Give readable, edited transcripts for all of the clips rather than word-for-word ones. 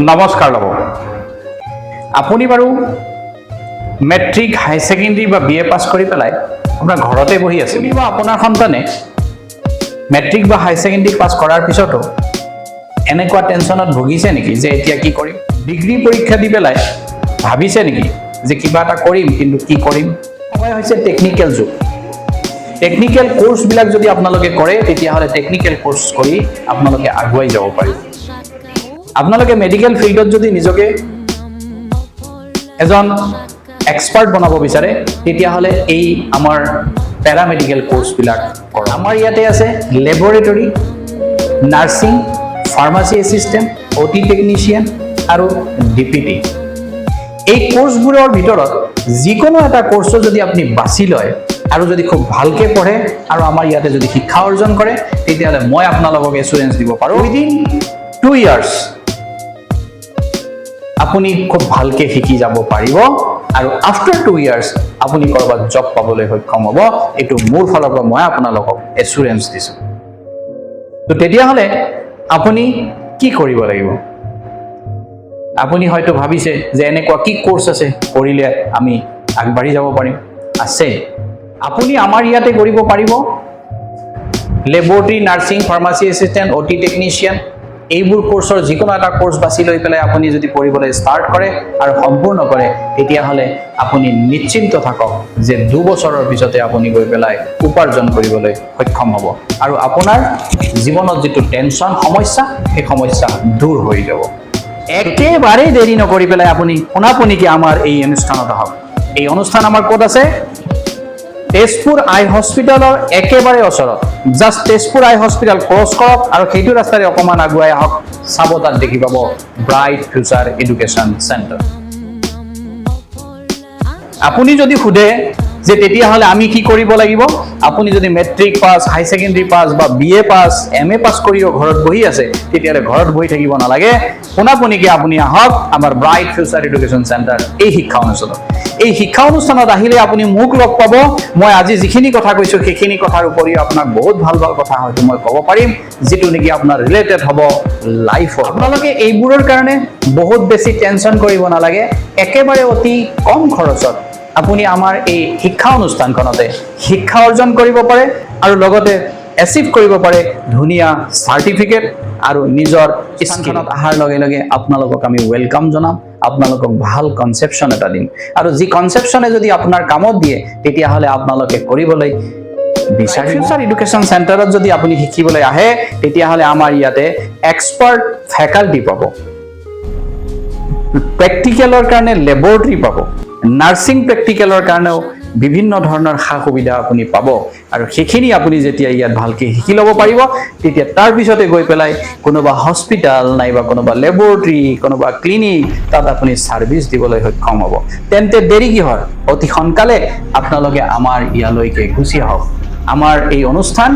নমস্কাৰ ল'ব আপুনি বাৰু মেট্ৰিক হাই ছেকেণ্ডাৰী বা BA পাছ কৰি পেলাই আপোনাৰ ঘৰতে বহি আছে বা আপোনাৰ সন্তানে মেট্ৰিক বা হাই ছেকেণ্ডাৰী পাছ কৰাৰ পিছতো এনেকুৱা টেনচনত ভুগিছে নেকি যে এতিয়া কি কৰিম ডিগ্ৰী পৰীক্ষা দি পেলাই ভাবিছে নেকি যে কিবা এটা কৰিম কিন্তু কি কৰিম সময় হৈছে টেকনিক্যাল যুগ টেকনিক্যাল কোৰ্স বিলাক যদি আপোনালোকে কৰে তেতিয়া হলে টেকনিক্যাল কোৰ্স কৰি আপোনালোকে আগুৱাই যাব পাৰিব আপোনালোকে মেডিকেল ফিল্ডত যদি নিজকে এজন এক্সপাৰ্ট বনাব বিচাৰে তেতিয়া হলে এই আমাৰ প্যাৰামেডিকেল কোৰ্স বিলাক কৰা আমাৰ ইয়াতে আছে laboratory nursing ফাৰ্মাসী assistant OT technician আৰু ডিপিটি এই কোৰ্সবোৰৰ ভিতৰত যিকোনো এটা কোৰ্স যদি আপুনি বাছি লয় আৰু যদি খুব ভালকে পঢ়ে আৰু আমাৰ ইয়াতে যদি শিক্ষা অৰ্জন কৰে তেতিয়াহলে মই আপোনালোকক এসুৰেন্স দিব পাৰো উইদিন 2 ইয়াৰ্স আপুনি খুব ভালকে শিকি যাব পাৰিব আৰু আফটাৰ 2 ইয়াৰ্স আপুনি কৰবাত জব পাবলৈ সক্ষম হ'ব এটো মোৰ ফালৰ পৰা মই আপোনালোকক এসুৰেন্স দিছো তো তেতিয়াহলে আপুনি কি কৰিব লাগিব আপুনি হয়তো ভাবিছে যে এনেকুৱা কি কোৰ্স আছে কৰিলে আমি আগবাঢ়ি যাব পাৰিম আছে আপুনি আমাৰ ইয়াতে কৰিব পাৰিব laboratory nursing ফাৰ্মাসী assistant OT technician এইবোৰ কোৰ্সৰ যিকোনো এটা কোৰ্স বাছি লৈ পেলাই আপুনি যদি পঢ়িবলৈ ষ্টাৰ্ট কৰে আৰু সম্পূৰ্ণ কৰে তেতিয়া হলে আপুনি নিশ্চিন্ত থাকক যে 2 বছৰৰ পিছতে আপুনি গৈ পেলাই উপাৰ্জন কৰিবলৈ সক্ষম হ'ব আৰু আপোনাৰ জীৱনত যেটো টেনচন সমস্যা এই সমস্যা দূৰ হৈ যাব একেবাৰে দেৰি নকৰি পেলাই আপুনি পোনাপনিকে আমাৰ এই অনুষ্ঠানত আহক এই অনুষ্ঠান আমাৰ ক'ত আছে তেজপুৰ আই হস্পিটালৰ একেবাৰে ওচৰত জাস্ট তেজপুৰ আই হস্পিটাল ক্ৰছ কৰক আৰু সেইটো ৰাস্তাৰে অকমান আগুৱাই আহক চাব তাত দেখি পাব ব্ৰাইট ফিউচাৰ এডুকেশ্যন চেণ্টাৰ আপুনি যদি খুদে যে তেতিয়া হলে আমি কি কৰিব লাগিব আপুনি যদি মেট্ৰিক পাস হাই ছেকেণ্ডাৰী পাস বা BA পাস MA পাস কৰিও ঘৰত বহি আছে তেতিয়ালে ঘৰত বহি থাকিব নালাগে পোনাপনিকে আপুনি আহক আমাৰ ব্ৰাইট ফিউচাৰ এডুকেশ্যন চেণ্টাৰ এই শিক্ষা অনুষ্ঠানত এই শিক্ষা অনুষ্ঠানত আহিলে আপুনি মোক লগ পাব মই আজি যিখিনি কথা কৈছো সেইখিনি কথাৰ উপৰিও আপোনাক বহুত ভাল ভাল কথা হয়তো মই ক'ব পাৰিম যেটো নেকি আপোনাৰ ৰিলেটেড হ'ব লাইফৰ আপোনালোকে এইবোৰৰ কাৰণে বহুত বেছি টেনচন কৰিব নালাগে একেবাৰে অতি কম খৰচত আপুনি আমাৰ এই শিক্ষা অনুষ্ঠানখনতে শিক্ষা অৰ্জন কৰিব পাৰে আৰু লগতে এচিভ কৰিব পাৰে ধুনিয়া সাৰ্টিফিকেট আৰু নিজৰ স্কিলত আহাৰ লগে লগে আপোনালোকক আমি ওয়েলকাম জনাম আপোনালোকক ভাল কনসেপচন এটা দিম আৰু যি কনসেপচনে যদি আপোনাৰ কামত দিয়ে তেতিয়া হলে আপোনালোকে কৰিবলৈ বিচাৰি ফিউচাৰ এডুকেশ্যন চেণ্টাৰত যদি আপুনি শিকিবলৈ আহে তেতিয়া হলে আমাৰ ইয়াতে এক্সপাৰ্ট ফেকাল্টি পাব প্ৰেক্টিকেলৰ কাৰণে ল্যাবৰেটৰী পাব নাৰ্সিং প্ৰেক্টিকেলৰ কাৰণেও বিভিন্ন ধৰণৰ সা সুবিধা আপুনি পাব আৰু সেইখিনি আপুনি যেতিয়া ইয়াত ভালকে শিকি ল'ব পাৰিব তেতিয়া তাৰ পিছতে গৈ পেলাই কোনোবা হস্পিটাল নাইবা কোনোবা ল্যাবৰেটৰী কোনোবা ক্লিনিক তাত আপুনি সাৰ্ভিস দিবলৈ সক্ষম হ'ব তেন্তে দেৰি কি হয় অতি সোনকালে আপোনালোকে আমাৰ ইয়ালৈকে গুচি আহক আমাৰ এই অনুষ্ঠান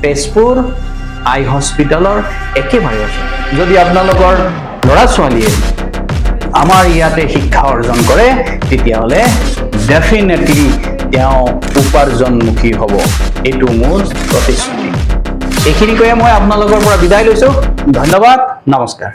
তেজপুৰ আই হস্পিটালৰ একেবাৰে ওচৰত যদি আপোনালোকৰ ল'ৰা ছোৱালীয়ে আমাৰ ইয়াতে শিক্ষা অৰ্জন কৰে তেতিয়া হলে ডেফিনেটলি তেওঁ উপাৰ্জনমুখী হ'ব এটো মোৰ প্ৰতিশ্ৰুতি এইখিনি কৈয়ে মই আপোনালোকৰ পৰা বিদায় লৈছো ধন্যবাদ নমস্কাৰ